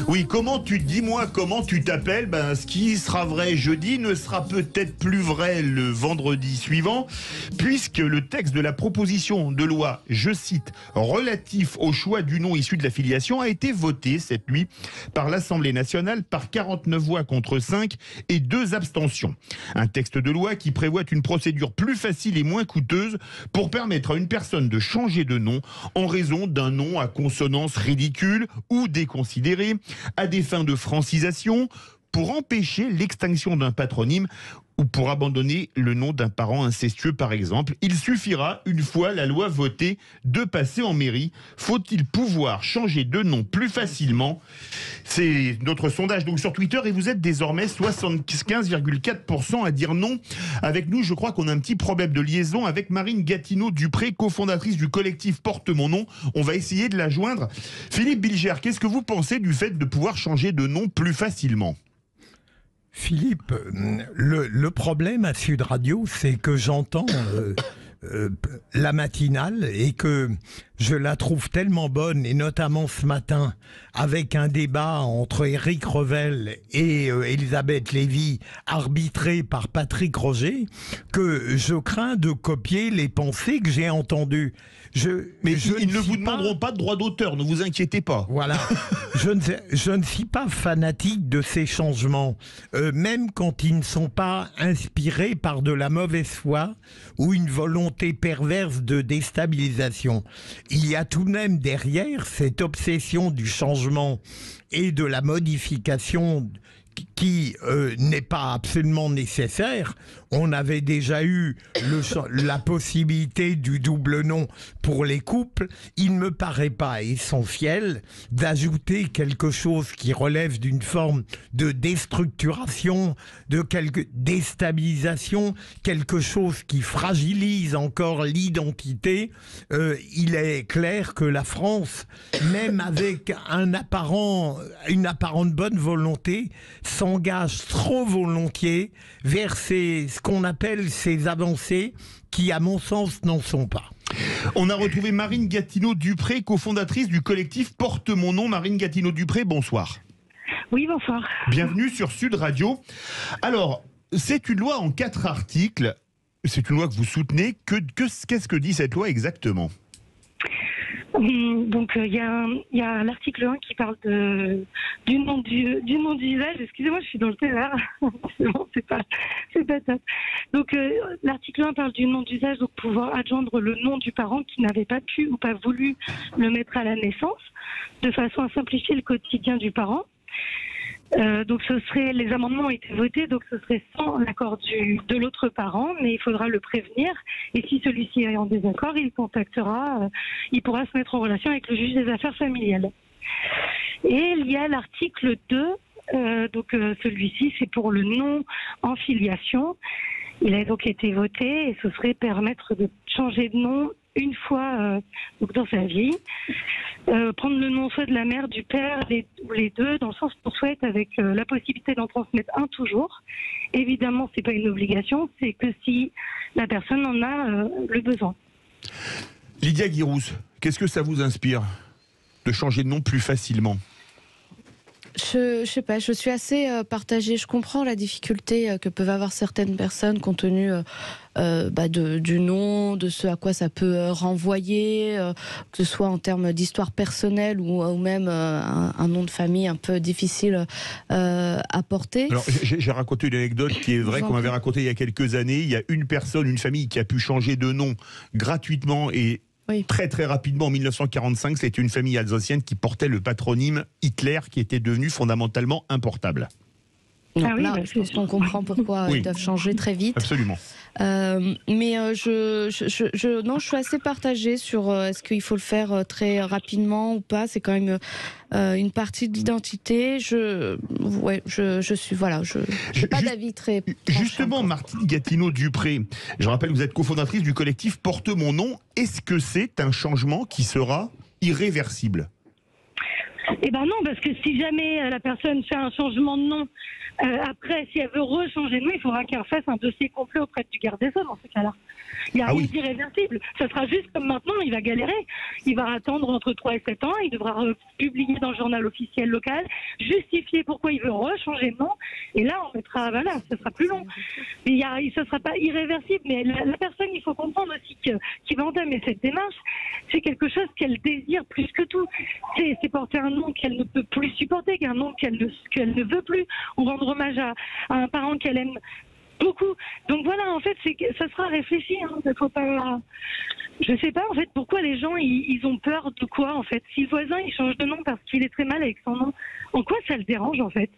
Oui, dis-moi comment tu t'appelles. Ce qui sera vrai jeudi ne sera peut-être plus vrai le vendredi suivant, puisque le texte de la proposition de loi, je cite, relatif au choix du nom issu de la filiation, a été voté cette nuit par l'Assemblée nationale par 49 voix contre 5 et 2 abstentions. Un texte de loi qui prévoit une procédure plus facile et moins coûteuse pour permettre à une personne de changer de nom en raison d'un nom à consonance ridicule ou déconsidéré, à des fins de francisation, pour empêcher l'extinction d'un patronyme ou pour abandonner le nom d'un parent incestueux par exemple. Il suffira, une fois la loi votée, de passer en mairie. Faut-il pouvoir changer de nom plus facilement? C'est notre sondage donc sur Twitter et vous êtes désormais 75,4% à dire non. Avec nous, je crois qu'on a un petit problème de liaison avec Marine Gatineau-Dupré, cofondatrice du collectif Porte mon nom. On va essayer de la joindre. Philippe Bilger, qu'est-ce que vous pensez du fait de pouvoir changer de nom plus facilement? Philippe, le problème à Sud Radio, c'est que j'entends la matinale et que je la trouve tellement bonne, et notamment ce matin, avec un débat entre Éric Revel et Elisabeth Lévy, arbitré par Patrick Roger, que je crains de copier les pensées que j'ai entendues. Mais ils ne vous demanderont pas de droit d'auteur, ne vous inquiétez pas. Voilà. Je ne suis pas fanatique de ces changements, même quand ils ne sont pas inspirés par de la mauvaise foi ou une volonté perverse de déstabilisation. Il y a tout de même derrière cette obsession du changement et de la modification qui n'est pas absolument nécessaire. On avait déjà eu la possibilité du double nom pour les couples. Il ne me paraît pas essentiel d'ajouter quelque chose qui relève d'une forme de déstructuration, de quelque déstabilisation, quelque chose qui fragilise encore l'identité. Il est clair que la France, même avec une apparente bonne volonté, s'engage trop volontiers vers ce qu'on appelle ces avancées qui, à mon sens, n'en sont pas. On a retrouvé Marine Gatineau-Dupré, cofondatrice du collectif Porte mon nom. Marine Gatineau-Dupré, bonsoir. Oui, bonsoir. Bienvenue sur Sud Radio. Alors, c'est une loi en 4 articles. C'est une loi que vous soutenez. Qu'est-ce que dit cette loi exactement ? Donc il y a l'article 1 qui parle du nom d'usage. Excusez-moi, je suis dans le TER. C'est bon, c'est pas top. Donc l'article 1 parle du nom d'usage, donc pouvoir adjoindre le nom du parent qui n'avait pas pu ou pas voulu le mettre à la naissance, de façon à simplifier le quotidien du parent. Donc les amendements ont été votés, donc ce serait sans l'accord de l'autre parent, mais il faudra le prévenir. Et si celui-ci est en désaccord, il pourra se mettre en relation avec le juge des affaires familiales. Et il y a l'article 2, celui-ci c'est pour le nom en filiation. Il a donc été voté et ce serait permettre de changer de nom une fois dans sa vie. Prendre le nom soit de la mère, du père, ou les deux, dans le sens qu'on souhaite, avec la possibilité d'en transmettre un toujours. Évidemment, c'est pas une obligation, c'est que si la personne en a le besoin. Lydia Guirousse, qu'est-ce que ça vous inspire de changer de nom plus facilement ? Je sais pas, je suis assez partagée. Je comprends la difficulté que peuvent avoir certaines personnes compte tenu du nom, de ce à quoi ça peut renvoyer, que ce soit en termes d'histoire personnelle ou même un nom de famille un peu difficile à porter. Alors j'ai raconté une anecdote qui est vraie, qu'on m'avait racontée il y a quelques années. Il y a une famille qui a pu changer de nom gratuitement et très très rapidement en 1945. C'était une famille alsacienne qui portait le patronyme Hitler, qui était devenu fondamentalement importable. Donc je pense qu'on comprend pourquoi ils doivent changer très vite. Absolument. Je suis assez partagée sur est-ce qu'il faut le faire très rapidement ou pas. C'est quand même une partie de l'identité. Je n'ai pas d'avis très tranchant. Justement, Martine Gatineau-Dupré, je rappelle que vous êtes cofondatrice du collectif Porte mon nom. Est-ce que c'est un changement qui sera irréversible ? Eh ben non, parce que si jamais la personne fait un changement de nom, après, si elle veut rechanger de nom, il faudra qu'elle fasse un dossier complet auprès du garde des Sceaux dans ce cas-là. Il n'y a rien d'irréversible. Ça sera juste comme maintenant, il va galérer. Il va attendre entre 3 et 7 ans, il devra publier dans le journal officiel local, justifier pourquoi il veut rechanger de nom, et là, on mettra, voilà, ça sera plus long. Mais ça ne sera pas irréversible, mais la personne, il faut comprendre aussi qui va entamer cette démarche, c'est quelque chose qu'elle désire plus que tout. C'est porter un nom qu'elle ne peut plus supporter, qu'un nom qu'elle ne veut plus, ou rendre hommage à un parent qu'elle aime beaucoup. Donc voilà, en fait, ça sera réfléchi. Faut pas... Je sais pas, en fait, pourquoi les gens, ils ont peur de quoi, en fait. Si le voisin, il change de nom parce qu'il est très mal avec son nom, en quoi ça le dérange, en fait?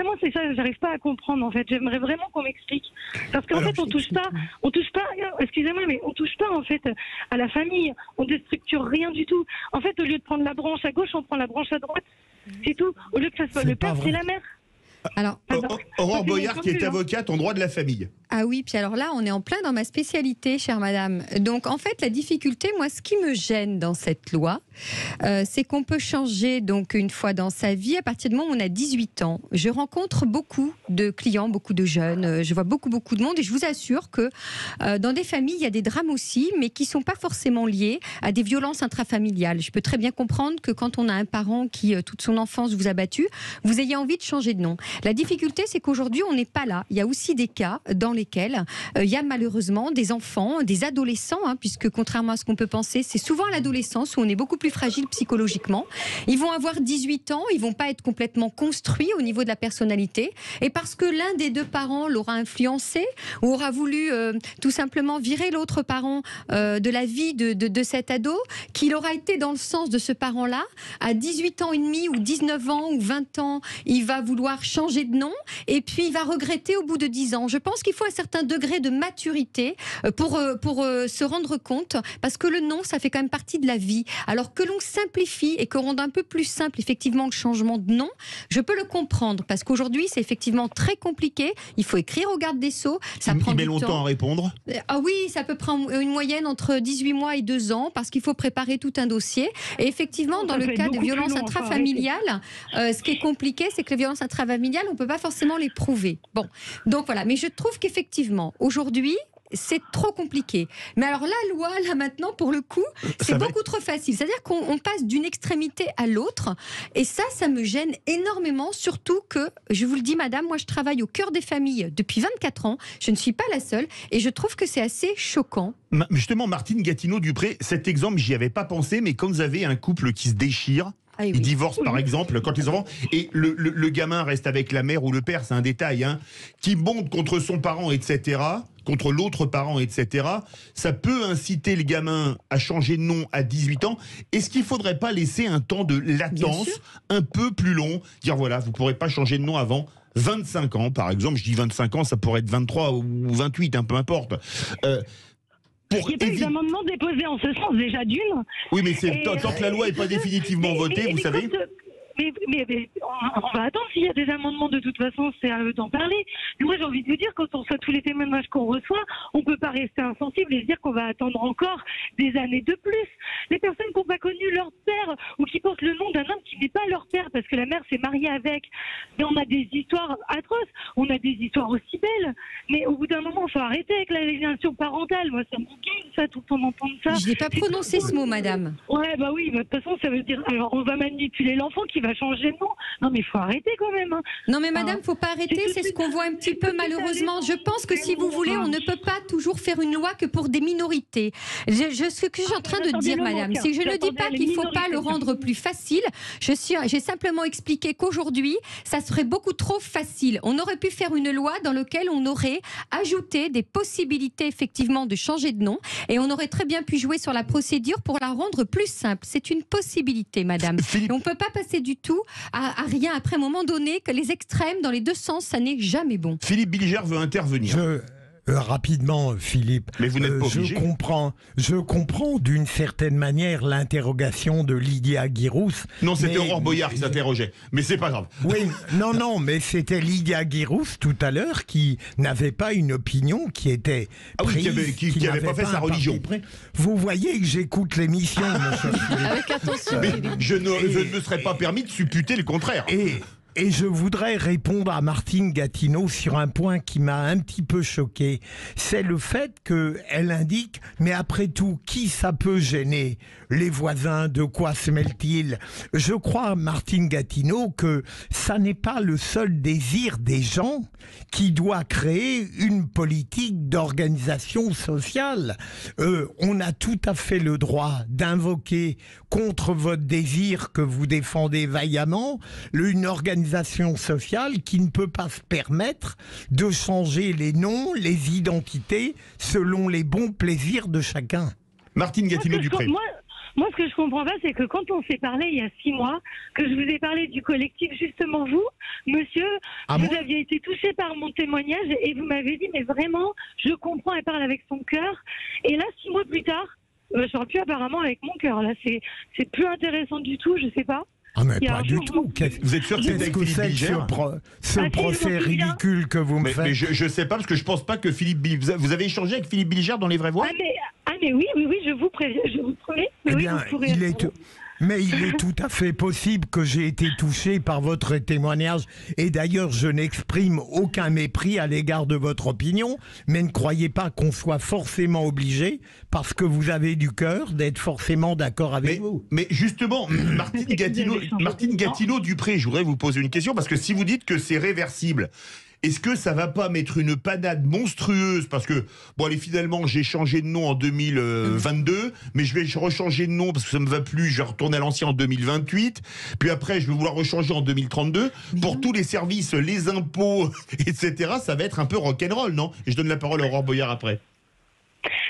Moi, c'est ça, j'arrive pas à comprendre, en fait. J'aimerais vraiment qu'on m'explique. Parce qu'en fait, on touche pas, excusez-moi, mais on touche pas, en fait, à la famille. On déstructure rien du tout. En fait, au lieu de prendre la branche à gauche, on prend la branche à droite. C'est tout. Au lieu que ça soit le père, c'est la mère. Alors, Aurore Boyard, qui est avocate en droit de la famille. Ah oui, puis alors là, on est en plein dans ma spécialité, chère madame. Donc, en fait, la difficulté, moi, ce qui me gêne dans cette loi, c'est qu'on peut changer donc une fois dans sa vie à partir du moment où on a 18 ans. Je rencontre beaucoup de clients, beaucoup de jeunes, je vois beaucoup de monde et je vous assure que dans des familles, il y a des drames aussi, mais qui ne sont pas forcément liés à des violences intrafamiliales. Je peux très bien comprendre que quand on a un parent qui, toute son enfance, vous a battu, vous ayez envie de changer de nom. La difficulté, c'est qu'aujourd'hui, on n'est pas là. Il y a aussi des cas dans lesquels il y a malheureusement des enfants, des adolescents, puisque contrairement à ce qu'on peut penser, c'est souvent à l'adolescence où on est beaucoup plus fragile psychologiquement. Ils vont avoir 18 ans, ils vont pas être complètement construits au niveau de la personnalité, et parce que l'un des deux parents l'aura influencé ou aura voulu tout simplement virer l'autre parent de la vie de cet ado, qu'il aura été dans le sens de ce parent-là, à 18 ans et demi ou 19 ans ou 20 ans, il va vouloir changer de nom et puis il va regretter au bout de 10 ans. Je pense qu'il faut un certain degré de maturité pour se rendre compte, parce que le nom, ça fait quand même partie de la vie. Alors que l'on simplifie et qu'on rende un peu plus simple effectivement le changement de nom, je peux le comprendre, parce qu'aujourd'hui c'est effectivement très compliqué. Il faut écrire au garde des Sceaux, ça prend met du longtemps temps à répondre. Ah oui, ça peut prendre une moyenne entre 18 mois et 2 ans, parce qu'il faut préparer tout un dossier. Et effectivement, dans le cas des violences intrafamiliales, ce qui est compliqué, c'est que les violences intrafamiliales, on ne peut pas forcément les prouver. Bon, donc voilà. Mais je trouve qu'effectivement, aujourd'hui, c'est trop compliqué. Mais alors la loi, là maintenant, pour le coup, c'est beaucoup trop facile. C'est-à-dire qu'on passe d'une extrémité à l'autre. Et ça me gêne énormément. Surtout que, je vous le dis madame, moi je travaille au cœur des familles depuis 24 ans. Je ne suis pas la seule. Et je trouve que c'est assez choquant. Justement, Martine Gatineau-Dupré, cet exemple, j'y avais pas pensé, mais quand vous avez un couple qui se déchire, ils divorcent par exemple quand les enfants, et le gamin reste avec la mère ou le père, c'est un détail, qui monte contre son parent, etc., contre l'autre parent, etc., ça peut inciter le gamin à changer de nom à 18 ans. Est-ce qu'il ne faudrait pas laisser un temps de latence un peu plus long, dire voilà, vous ne pourrez pas changer de nom avant 25 ans, par exemple, je dis 25 ans, ça pourrait être 23 ou 28, peu importe. Il n'y a pas eu d'amendement déposé en ce sens, déjà d'une. Oui, mais tant que la loi n'est pas définitivement votée, vous savez. Mais on va attendre s'il y a des amendements, de toute façon, c'est à eux d'en parler. Moi, j'ai envie de vous dire, quand on reçoit tous les témoignages qu'on reçoit, on ne peut pas rester insensible et se dire qu'on va attendre encore des années de plus. Les personnes qui n'ont pas connu leur père ou qui portent le nom d'un homme qui n'est pas leur père parce que la mère s'est mariée avec, mais on a des histoires atroces, on a des histoires aussi belles, mais au bout d'un moment, il faut arrêter avec l'aliénation parentale. Moi, ça me gueule, ça, tout le temps d'entendre ça. Je n'ai pas prononcé ce mot, madame. Ouais, bah oui, de toute façon, ça veut dire, alors on va manipuler l'enfant qui va changer de nom. Non, mais il faut arrêter quand même. Non, mais madame, faut pas arrêter. C'est ce qu'on voit un petit peu malheureusement. Je pense que si vous voulez, on ne peut pas toujours faire une loi que pour des minorités. Ce que je suis en train de dire, madame, c'est que je ne dis pas qu'il ne faut pas le rendre plus facile. J'ai simplement expliqué qu'aujourd'hui, ça serait beaucoup trop facile. On aurait pu faire une loi dans laquelle on aurait ajouté des possibilités effectivement de changer de nom, et on aurait très bien pu jouer sur la procédure pour la rendre plus simple. C'est une possibilité, madame. Et on ne peut pas passer du tout à rien. Après, à un moment donné, que les extrêmes dans les deux sens, ça n'est jamais bon. Philippe Bilger veut intervenir. Rapidement, Philippe. Mais vous n'êtes pas obligé. Je comprends d'une certaine manière l'interrogation de Lydia Guirous. Non, c'était Aurore Boyard qui s'interrogeait. Mais c'est pas grave. Oui, non, mais c'était Lydia Guirous tout à l'heure qui n'avait pas une opinion qui était prise, qui n'avait pas fait sa religion. Vous voyez que j'écoute l'émission, mon cher Philippe. Avec attention. Mais je ne me serais pas permis de supputer le contraire. Et je voudrais répondre à Martine Gatineau sur un point qui m'a un petit peu choqué. C'est le fait qu'elle indique, mais après tout, qui ça peut gêner? Les voisins, de quoi se mêlent-ils? Je crois, Martine Gatineau, que ça n'est pas le seul désir des gens qui doit créer une politique d'organisation sociale. On a tout à fait le droit d'invoquer contre votre désir que vous défendez vaillamment une organisation sociale qui ne peut pas se permettre de changer les noms, les identités selon les bons plaisirs de chacun. Martine Gatineau-Dupré. Moi, ce que je comprends pas, c'est que quand on s'est parlé il y a 6 mois, que je vous ai parlé du collectif, justement vous, monsieur, vous aviez été touché par mon témoignage et vous m'avez dit, mais vraiment, je comprends, elle parle avec son cœur. Et là, 6 mois plus tard, je parle plus apparemment avec mon cœur. Là, c'est plus intéressant du tout, je sais pas. Ah mais pas du tout. Vous êtes sûr que c'était avec Philippe Bilger ce procès ridicule que vous me faites? Mais je sais pas, parce que je pense pas que Philippe Bilger... Vous avez échangé avec Philippe Bilger dans Les Vraies Voix? Mais oui, je vous préviens, je vous promets. Eh bien, mais il est tout à fait possible que j'ai été touché par votre témoignage. Et d'ailleurs, je n'exprime aucun mépris à l'égard de votre opinion, mais ne croyez pas qu'on soit forcément obligé, parce que vous avez du cœur, d'être forcément d'accord avec vous. Mais justement, Martine Gatineau-Dupré, je voudrais vous poser une question, parce que si vous dites que c'est réversible, est-ce que ça va pas mettre une panade monstrueuse? Parce que, bon, allez, finalement, j'ai changé de nom en 2022, mais je vais rechanger de nom parce que ça me va plus, je vais retourner à l'ancien en 2028, puis après, je vais vouloir rechanger en 2032. Pour tous les services, les impôts, etc., ça va être un peu rock'n'roll, non? Et je donne la parole à Aurore Boyard après.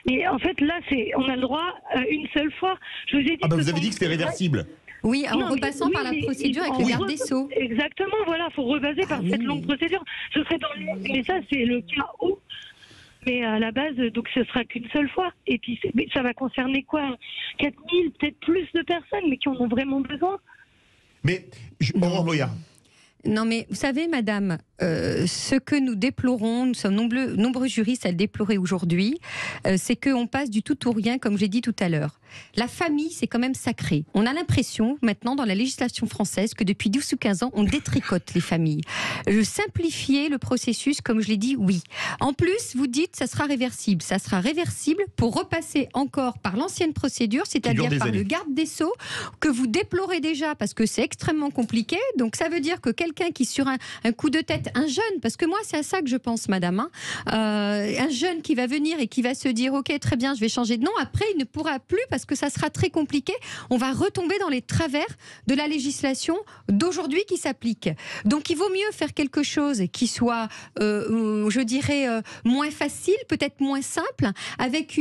Mais en fait, là, on a le droit une seule fois. Je vous ai dit vous avez dit que c'était réversible. Oui, en repassant par la procédure avec le garde des Sceaux. Exactement, voilà, il faut repasser par cette longue procédure. Ce serait dans le... Mais ça, c'est le cas où. Mais à la base, donc ce sera qu'une seule fois. Et puis ça va concerner quoi? 4000, peut-être plus de personnes, mais qui en ont vraiment besoin. Mais, Aurore Boyard. Non mais vous savez madame, ce que nous déplorons, nous sommes nombreux juristes à le déplorer aujourd'hui, c'est qu'on passe du tout au rien comme j'ai dit tout à l'heure. La famille c'est quand même sacré. On a l'impression maintenant dans la législation française que depuis 12 ou 15 ans on détricote les familles. Simplifier le processus comme je l'ai dit, oui. En plus vous dites ça sera réversible. Ça sera réversible pour repasser encore par l'ancienne procédure, c'est-à-dire par le garde des Sceaux que vous déplorez déjà parce que c'est extrêmement compliqué. Donc ça veut dire que quelqu'un qui sur un coup de tête, un jeune, parce que moi c'est à ça que je pense madame, hein, un jeune qui va venir et qui va se dire ok très bien je vais changer de nom, après il ne pourra plus parce que ça sera très compliqué, on va retomber dans les travers de la législation d'aujourd'hui qui s'applique. Donc il vaut mieux faire quelque chose qui soit je dirais moins facile, peut-être moins simple, avec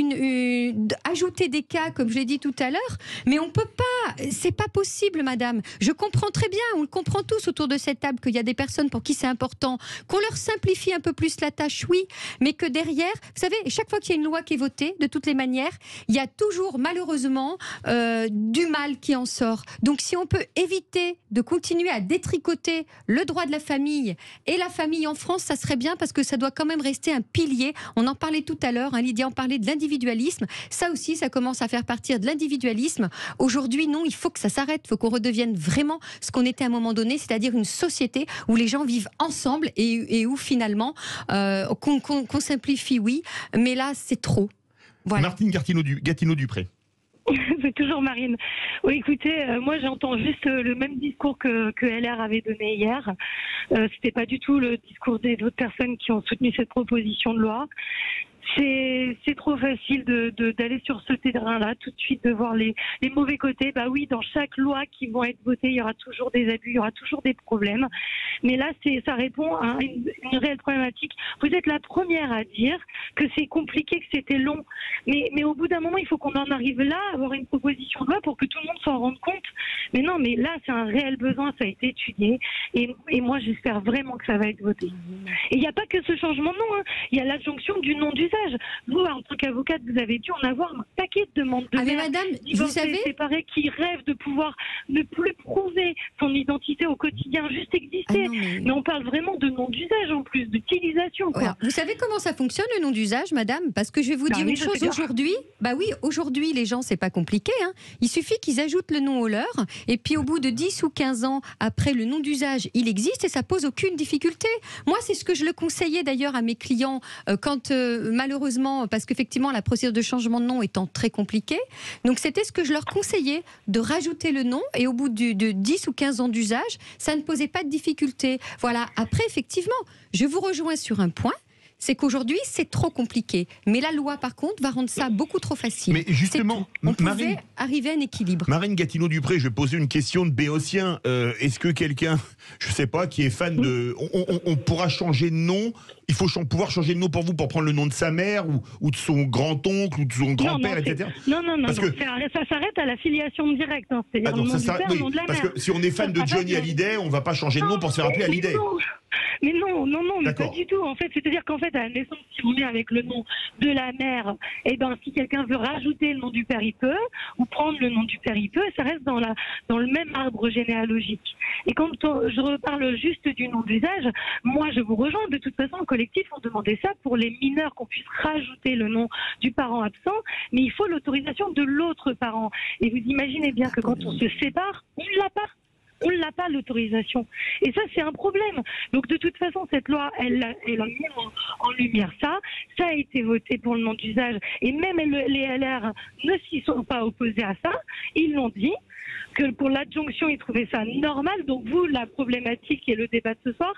ajouter des cas comme je l'ai dit tout à l'heure, mais on peut pas, c'est pas possible madame, je comprends très bien, on le comprend tous autour de cette table qu'il y a des personnes pour qui c'est important, qu'on leur simplifie un peu plus la tâche, oui, mais que derrière, vous savez, chaque fois qu'il y a une loi qui est votée, de toutes les manières, il y a toujours malheureusement du mal qui en sort. Donc si on peut éviter de continuer à détricoter le droit de la famille et la famille en France, ça serait bien parce que ça doit quand même rester un pilier. On en parlait tout à l'heure, hein, Lydia en parlait de l'individualisme. Ça aussi, ça commence à faire partir de l'individualisme. Aujourd'hui, non, il faut que ça s'arrête. Il faut qu'on redevienne vraiment ce qu'on était à un moment donné, c'est-à-dire une société où les gens vivent ensemble et où finalement qu'on simplifie, oui, mais là c'est trop. Voilà. Martine Gatineau-Dupré. C'est toujours Marine. Oui, écoutez, moi j'entends juste le même discours que LR avait donné hier. C'était pas du tout le discours des autres personnes qui ont soutenu cette proposition de loi. c'est trop facile d'aller sur ce terrain-là, tout de suite de voir les mauvais côtés. Bah oui, dans chaque loi qui vont être votées, il y aura toujours des abus, il y aura toujours des problèmes. Mais là, ça répond à une réelle problématique. Vous êtes la première à dire que c'est compliqué, que c'était long. Mais au bout d'un moment, il faut qu'on en arrive là, à avoir une proposition de loi pour que tout le monde s'en rende compte. Mais non, mais là, c'est un réel besoin, ça a été étudié. Et moi, j'espère vraiment que ça va être voté. Et il n'y a pas que ce changement de nom, hein. Il y a l'adjonction du nom d'usage. Vous, en tant qu'avocate, vous avez dû en avoir un paquet de demandes de mais mères madame, divorcées, vous savez, séparées, qui rêvent de pouvoir ne plus prouver son identité au quotidien, juste exister. Mais on parle vraiment de nom d'usage en plus, d'utilisation. Ouais, vous savez comment ça fonctionne le nom d'usage, madame? Parce que je vais vous dire une chose aujourd'hui. Bah oui, aujourd'hui, les gens, c'est pas compliqué, hein. Il suffit qu'ils ajoutent le nom au leur, et puis au bout de 10 ou 15 ans, après, le nom d'usage, il existe et ça pose aucune difficulté. Moi, c'est ce que je le conseillais d'ailleurs à mes clients quand malheureusement, parce qu'effectivement, la procédure de changement de nom étant très compliquée, donc c'était ce que je leur conseillais, de rajouter le nom, et au bout de 10 ou 15 ans d'usage, ça ne posait pas de difficulté. Voilà. Après, effectivement, je vous rejoins sur un point, c'est qu'aujourd'hui, c'est trop compliqué. Mais la loi, par contre, va rendre ça beaucoup trop facile. Mais justement, on pouvait arriver à un équilibre. Marine Gatineau-Dupré, je vais poser une question de béotien. Est-ce que quelqu'un, je sais pas, qui est fan de... On pourra changer de nom? Il faut pouvoir changer de nom pour vous, pour prendre le nom de sa mère ou de son grand-oncle ou de son grand-père, etc. Non, parce que ça s'arrête à la filiation directe. Hein. C'est-à-dire le nom du père, le nom de la mère. Parce que si on est fan de Johnny Hallyday, on va pas changer de nom pour se faire appeler Hallyday. Mais non, mais pas du tout. En fait, c'est-à-dire qu'en fait, à la naissance, si on est avec le nom de la mère, et ben, si quelqu'un veut rajouter le nom du père, il peut, ou prendre le nom du père, il peut. Ça reste dans le même arbre généalogique. Et quand je reparle juste du nom d'usage, moi, je vous rejoins. De toute façon, le collectif, on demandait ça pour les mineurs, qu'on puisse rajouter le nom du parent absent, mais il faut l'autorisation de l'autre parent. Et vous imaginez bien que quand on se sépare, on ne l'a pas. On n'a pas l'autorisation. Et ça, c'est un problème. Donc, de toute façon, cette loi, elle a mis en lumière ça. Ça a été voté pour le nom d'usage. Et même les LR ne s'y sont pas opposés à ça. Ils l'ont dit que pour l'adjonction, ils trouvaient ça normal. Donc, vous, la problématique et le débat de ce soir,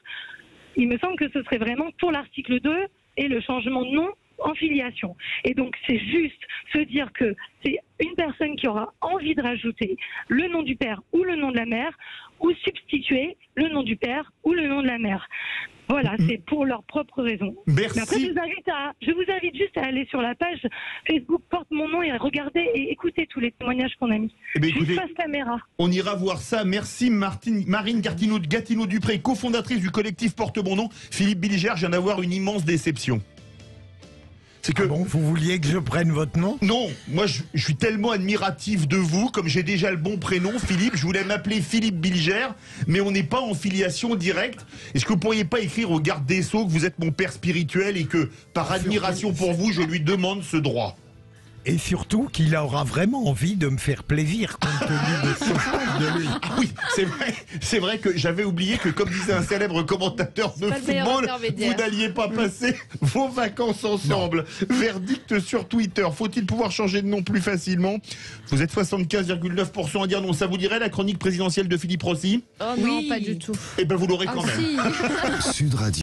il me semble que ce serait vraiment pour l'article 2 et le changement de nom en filiation. Et donc, c'est juste se dire que c'est une personne qui aura envie de rajouter le nom du père ou le nom de la mère, ou substituer le nom du père ou le nom de la mère. Voilà, c'est pour leurs propres raisons. Merci. Mais après, je vous invite juste à aller sur la page Facebook Porte mon nom et à regarder et écouter tous les témoignages qu'on a mis. Juste face caméra. On ira voir ça. Merci Marine Gatineau-Dupré, cofondatrice du collectif Porte mon nom. Philippe Bilger, je viens d'avoir une immense déception. C'est que vous vouliez que je prenne votre nom? Non, moi je suis tellement admiratif de vous, comme j'ai déjà le bon prénom, Philippe, je voulais m'appeler Philippe Bilger, mais on n'est pas en filiation directe. Est-ce que vous pourriez pas écrire au garde des Sceaux que vous êtes mon père spirituel et que, par admiration pour vous, je lui demande ce droit? Et surtout qu'il aura vraiment envie de me faire plaisir compte tenu de ce chose de lui. Ah oui, c'est vrai que j'avais oublié que, comme disait un célèbre commentateur de football, vous n'alliez pas passer vos vacances ensemble. Verdict sur Twitter. Faut-il pouvoir changer de nom plus facilement? Vous êtes 75,9% à dire non. Ça vous dirait la chronique présidentielle de Philippe Rossi? Oh non, pas du tout. Eh ben vous l'aurez quand même. Si. Sud Radio.